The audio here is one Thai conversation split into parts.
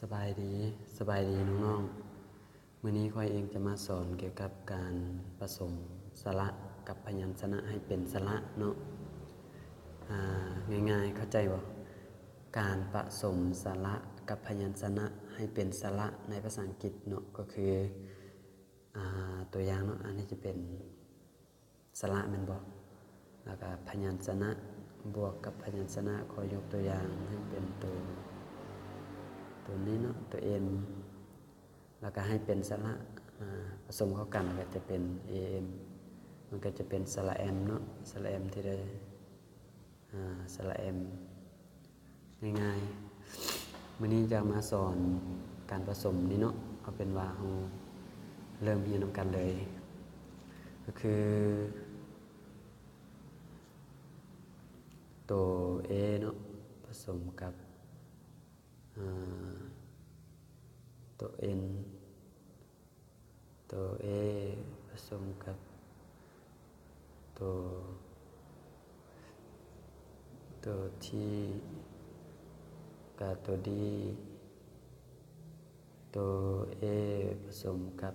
สบายดีน้องๆมื้อนี้ค่อยเองจะมาสอนเกี่ยวกับการผสมสระกับพยัญชนะให้เป็นสระเนาะง่ายๆเข้าใจบ่การผสมสระกับพยัญชนะให้เป็นสระในภาษาอังกฤษเนาะก็คือตัวอย่างเนาะอันนี้จะเป็นสระแม่นบ่แล้วก็พยัญชนะบวกกับพยัญชนะขอยกตัวอย่างให้เป็นตัวนี้เนาะตัว N แล้วก็ให้เป็นสระผสมเข้ากันก็จะเป็น AM มันก็จะเป็นสระ M เนาะสระ M ที่ได้สระ M ง่ายๆมื้อนี้จะมาสอนการผสมนี้เนาะเอาเป็นว่าเราเริ่มเรียนนำกันเลยก็คือตัว A เนาะผสมกับตัว N ตัว A ผสมกับตัว T กับตัว D ตัว A ผสมกับ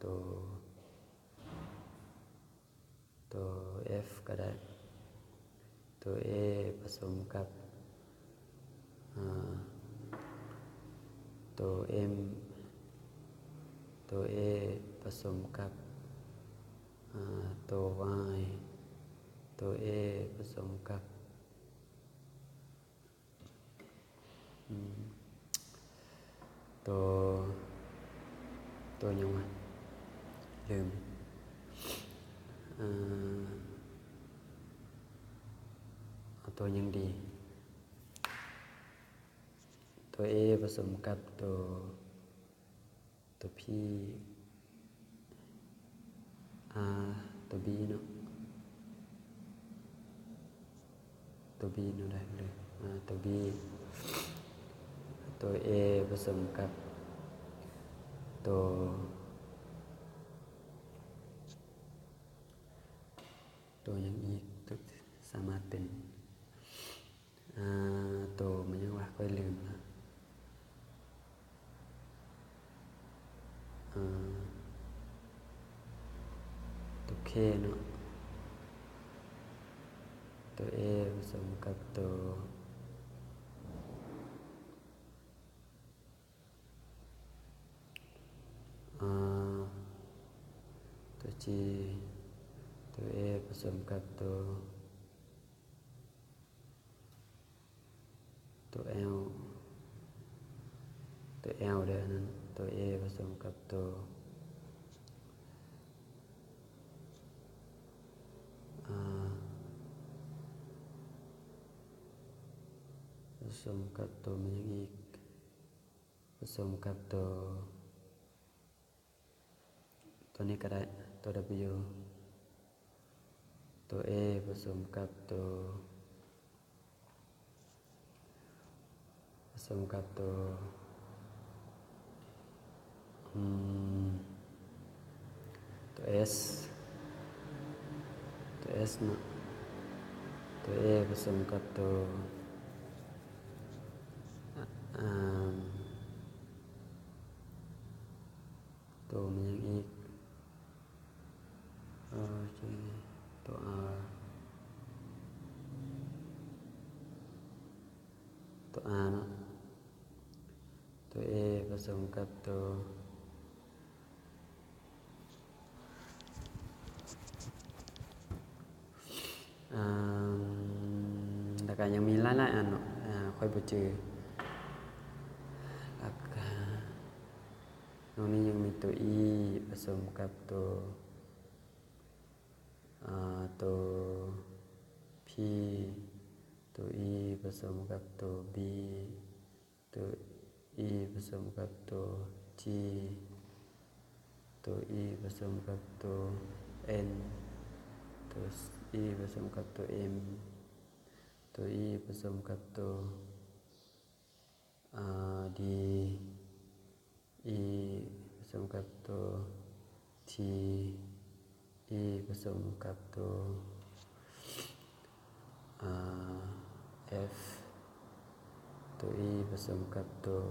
ตัว F ก็ได้ตัว A ผสมกับตัว M ตัว A ผสมกับตัว Y ตัว A ผสมกับตัวยังไงลืมเอาตัวยังดีตัว A ผสมกับตัว P ตัว B เนาะตัว B เนาะได้เลยตัว B ตัว A ผสมกับตัวยังอีกตัวสามารถเป็นตัวมันยังว่าค่อยลืมนะตัว K เนาะตัว A ผสมกับตัวG ตัว A ผสมกับตัว L ตัว L เด้อนั้นตัว A ผสมกับตัวผสมกับตัวมันยังอีกผสมกับตัวนี้ก็ได้ตัว W ตัว A ผสมกับตัวS เนาะตัว A ผสมกับตัวมันยังอีกตัว R ตัว R เนาะตัว A ผสมกับตัวแล้วก็ยังมีหลายๆอันเนาะค่อยบ่จือแล้วก็ตรงนี้ยังมีตัว E ผสมกับตัวP ตัว E ผสมกับตัว B ตัว E ผสมกับตัว G ตัว E ผสมกับตัว N ตัว E ผสมกับตัว M ตัว E ผสมกับตัว D E ผสมกับตัว T E ผสมกับตัว F ตัว e ผสมกับตัว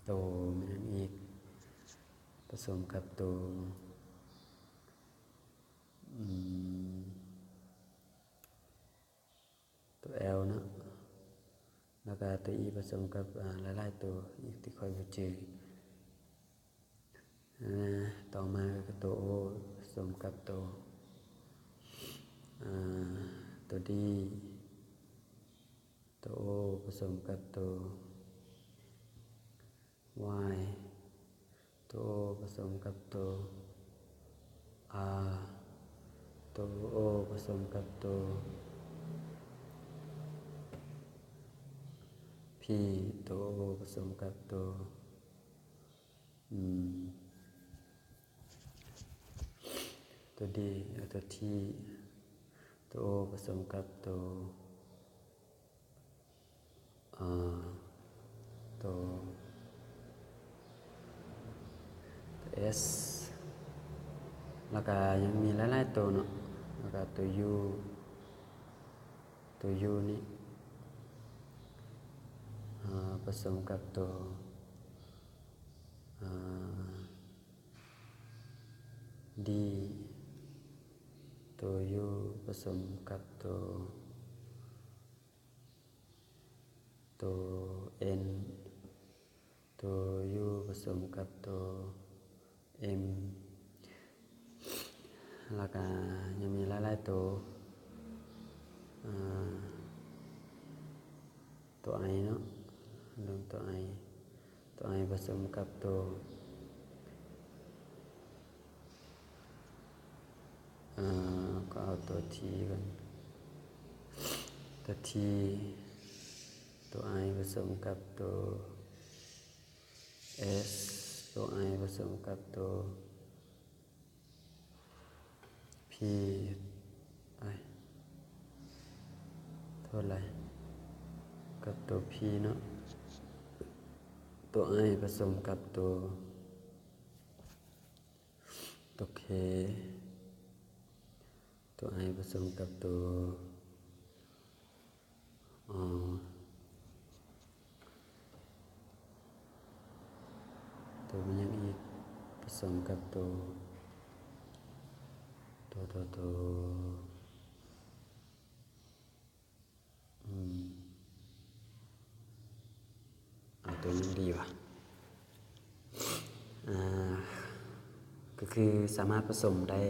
ตัวมันอีกผสมกับตัวL เนาะแล้วก็ตัว e ผสมกับหลายๆตัวอีกที่ค่อยบ่จื้อต่อมาก็ตัว O ผสมกับตัวD ตัว O ผสมกับตัว Y ตัว O ผสมกับตัว R ตัว O ผสมกับตัว P ตัว O ผสมกับตัวตัว D ตัว T ตัว O ผสมกับตัวตัว S แล้วก็ยังมีหลายๆตัวเนาะแล้วก็ตัว U ตัว U นี่ผสมกับตัวD ตัว U ผสมกับตัว N ตัว U ผสมกับตัว M แล้วก็ยังมีหลายๆตัวตัว I เนาะเรื่องตัว I ผสมกับตัวก็เอาตัว T ก่อนตัว T ตัว I ผสมกับตัว S ตัว I ผสมกับตัว P โทษอะไรกับตัว P เนาะตัว I ผสมกับตัว K ตัว I ผสมกับตัวตัวมันยังอีกผสมกับตัวตัวยังดีว่ะก็คือสามารถผสมได้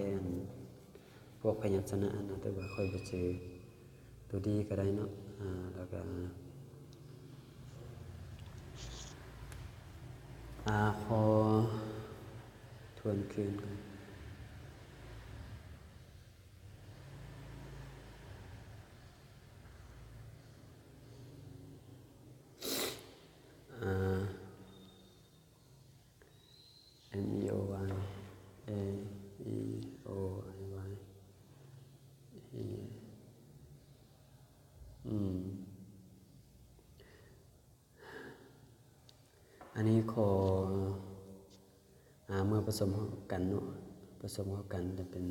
พวกพยัญชนะนะแต่ว่าค่อยไปเจอตัวดีก็ได้เนาะแล้วก็ขอทวนคืนกันN E O Y A E O I Yอันนี้ขอเมื่อผสมเข้ากันเนาะผสมเข้ากันจะเป็น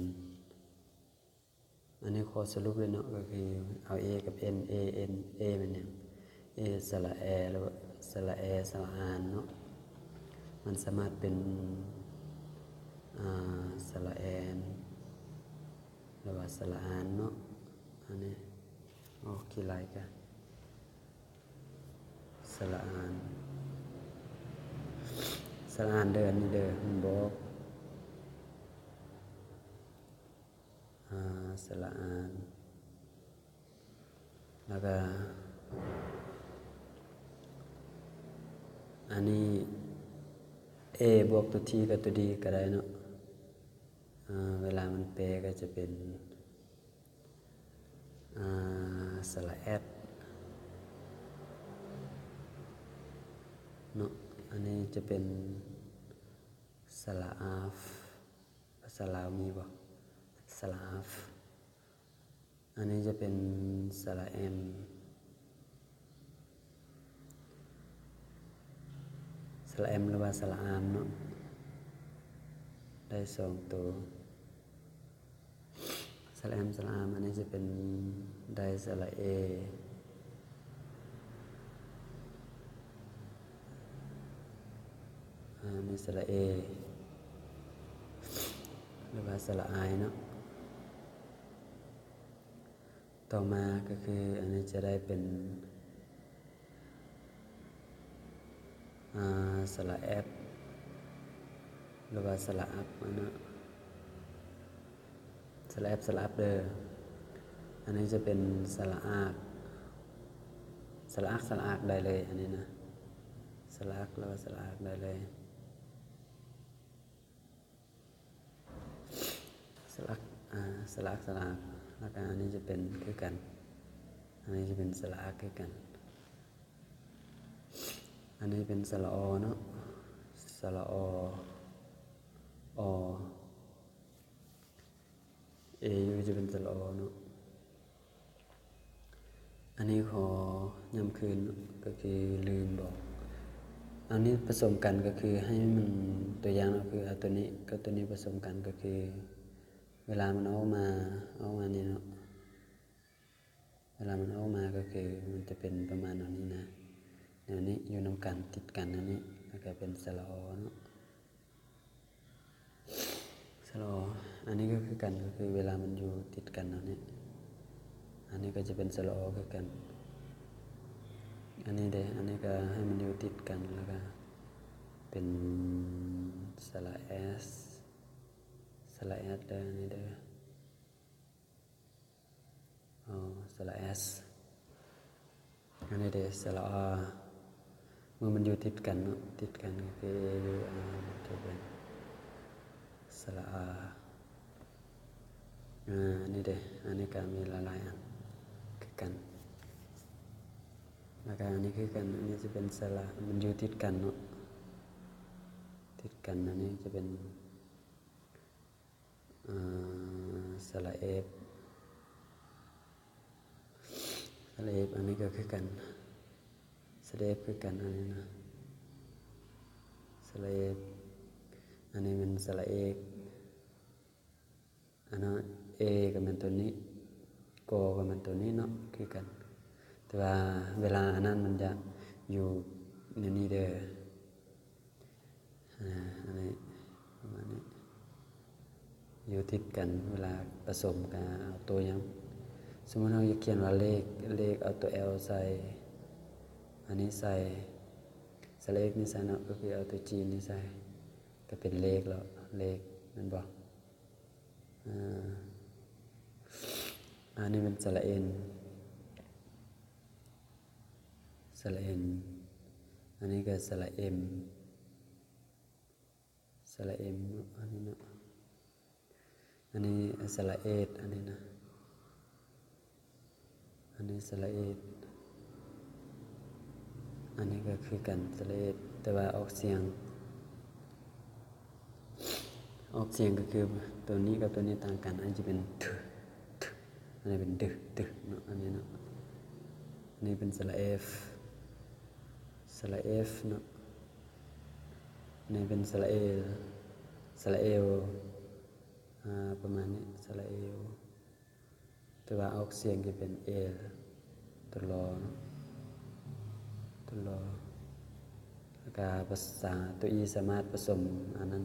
อันนี้ขอสรุปเลยเนาะก็คือเอา A กับ N A N A เป็นอย่าง A สระแอแล้วสระแอสระอานเนาะมันสามารถเป็นสระแอนหรือว่าสระอานเนาะอันนี้กี่ลายกันสระอานสระอานเดินนี่เดินมันบอกสระอานแล้วก็อันนี้ A บวกตัว T กับตัว D ก็ได้เนาะเวลามันแปลก็จะเป็นสระแอดเนาะอันนี้จะเป็นสระอาฟภาษาลาวมีบ่สระอาฟอันนี้จะเป็นสระแอมสระแอมหรือว่าสระอามเนาะ ได้2ตัวสระแอมสระอามอันนี้จะเป็นได้สระเอมีสระเอหรือว่าสระอายเนาะต่อมาก็คืออันนี้จะได้เป็นสระแอปหรือว่าสระอัพเนาะสระแอปสระอัพเด้ออันนี้จะเป็นสระอากสระอักสระอากได้เลยอันนี้นะสระอักแล้วก็สระอากได้เลยสระอักสระอักสระอากแล้วก็อันนี้จะเป็นคือกันอันนี้จะเป็นสระอักคือกันอันนี้เป็นสระอเนาะสระอเอยูจะเป็นสระอเนาะอันนี้ขอยำคืนก็คือลืมบอกอันนี้ผสมกันก็คือให้มันตัวอย่างก็คือเอาตัวนี้กับตัวนี้ผสมกันก็คือเวลามันเอามานี่เนาะเวลามันเอามาก็คือมันจะเป็นประมาณนี้นะแนวนี้อยู่นำกันติดกันอันนี้แล้วก็เป็นสระอเนาะสระออันนี้ก็คือกันก็คือเวลามันอยู่ติดกันอันนี้ก็จะเป็นสระอคือกันอันนี้อันนี้ก็ให้มันอยู่ติดกันแล้วก็เป็นสระแอสเด้อนี่เด้อสระแอสอันนี้เด้อสระอาเมื่อมันอยู่ติดกันเนาะติดกันก็คืออยู่จะเป็นสระอาอันนี้เด้ออันนี้ก็มีหลายๆอันคือกันแล้วก็อันนี้คือกันอันนี้จะเป็นสระมันอยู่ติดกันเนาะติดกันอันนี้จะเป็นสระเอฟอันนี้ก็คือกันสระเอฟคือกันอันนี้นะสระเอฟอันนี้เป็นสระเอกอันนั้นเอก็เป็นตัวนี้โกก็เป็นตัวนี้เนาะคือกันแต่ว่าเวลาอันนั้นมันจะอยู่ในนี้เด้ออันนี้ประมาณนี้อยู่ติดกันเวลาผสมกันเอาตัวยังสมมติเราจะเขียนว่าเลขเอาตัว L ใส่อันนี้ใส่สระเอกนี่ใส่เนาะก็คือเอาตัว G นี่ใส่ก็เป็นเลขแล้วเลขมันบอกอันนี้เป็นสระเอ็นอันนี้ก็สระเอ็มอันนี้เนาะอันนี้สระเอดอันนี้นะอันนี้สระเอดอันนี้ก็คือกันสระเอดแต่ว่าออกเสียงก็คือตัวนี้กับตัวนี้ต่างกันอันจะเป็นอันนี้เป็นดึเนาะอันนี้เนาะอันนี้เป็นสระเอฟเนาะอันนี้เป็นสระเอลประมาณนี้สระเอลแต่ว่าออกเสียงจะเป็นเอลตัวรอเนาะตัวรอแล้วก็ภาษาตัวอีสามารถผสมอันนั้น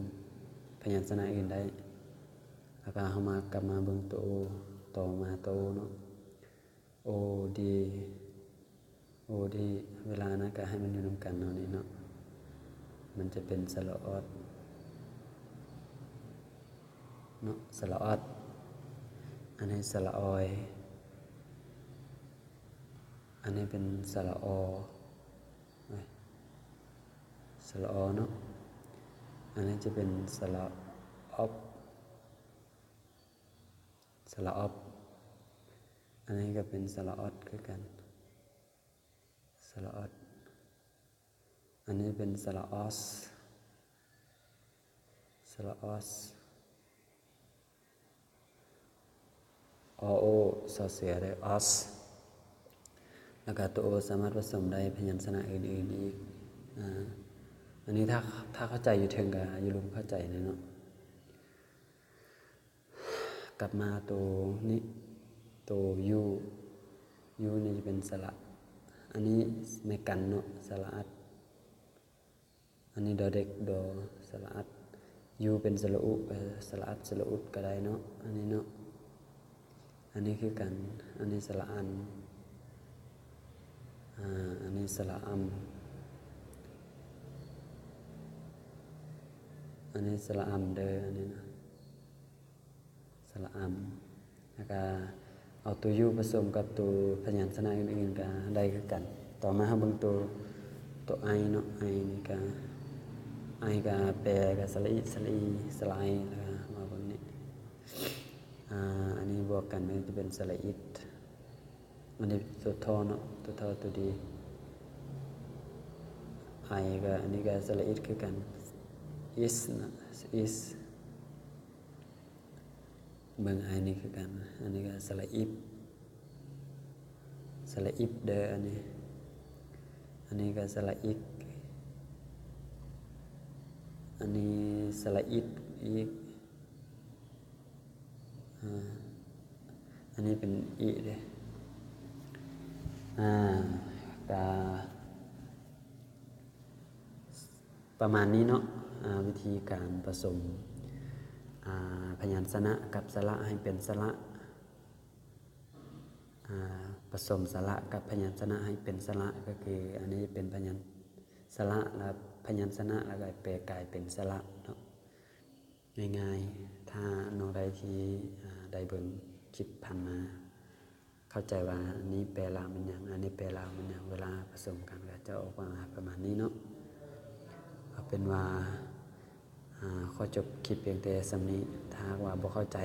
พยัญชนะอื่นได้แล้วก็เข้ามากลับมาเบิ่งตัวโอต่อมาตัวโอเนาะโอดีเวลานั้นก็ให้มันอยู่นำกันเนาะนี่เนาะมันจะเป็นสระออดเนาะสระออดอันนี้สระออยอันนี้เป็นสระอสระอเนาะอันนี้จะเป็นสระออฟอันนี้ก็เป็นสระออดคือกันสระออดอันนี้เป็นสระออสโอสอเสือได้ออสแล้วก็ตัวโอสามารถผสมได้พยัญชนะอื่นๆอีกอันนี้ถ้าเข้าใจอยู่เทิงกับอยู่ลุมเข้าใจเนาะ กลับมาตัวนี้ตัวยูนี่จะเป็นสระอันนี้ไม่กันเนาะสระอัดอันนี้ดอเด็กดอสระอัดยูเป็นสระอุสระอัดสระอุดก็ได้เนาะอันนี้เนาะอันนี้คือกันอันนี้สระอันอันนี้สระอัมอันนี้สระอัมเด้ออันนี้นะสระอัมแล้วก็เอาตัวยูผสมกับตัวพยัญชนะอื่นๆก็ได้คือกันต่อมาเบิ่งตัวไอเนาะไอนี่ก็ไอก็แปลก็สระอิสระอีสระไอแล้วก็มาเบิ่งนี้อันนี้บวกกันมันจะเป็นสระอิอันนี้ตัวทอเนาะตัวทอตัวดีไอก็อันนี้ก็สระอิคือกันis นะ is เบิ่งไอนี่คือกันอันนี้ก็สระอิเด้ออันนี้ก็สระอิกอันนี้สระอิดอีกอันนี้เป็นอีเด้ก็ประมาณนี้เนาะวิธีการผสมพยัญชนะกับสระให้เป็นสระผสมสระกับพยัญชนะให้เป็นสระก็คืออันนี้เป็นพยัญสระแล้วพยัญชนะแล้วก็แปลกลายเป็นสระเนาะง่ายๆถ้าน้องใดที่ได้เบิ่งคลิปผ่านมาเข้าใจว่าอันนี้แปลลาวมันอย่างอันนี้แปลลาวมันอย่างเวลาผสมกันก็จะออกมาประมาณนี้เนาะเอาเป็นว่าขอจบคลิปเพียงแต่สำนี้ถ้าว่าบ่เข้าใจ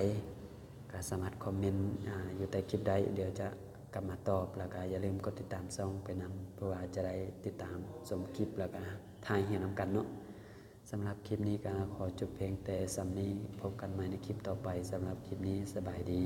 ก็สามารถคอมเมนต์อยู่ใต้คลิปได้เดี๋ยวจะกลับมาตอบแล้วก็อย่าลืมกดติดตามช่องไปนำเพื่อว่าจะได้ติดตามชมคลิปแล้วก็ถ่ายเหียนนำกันเนาะสำหรับคลิปนี้ก็ขอจบเพียงแต่สำนี้พบกันใหม่ในคลิปต่อไปสำหรับคลิปนี้สบายดี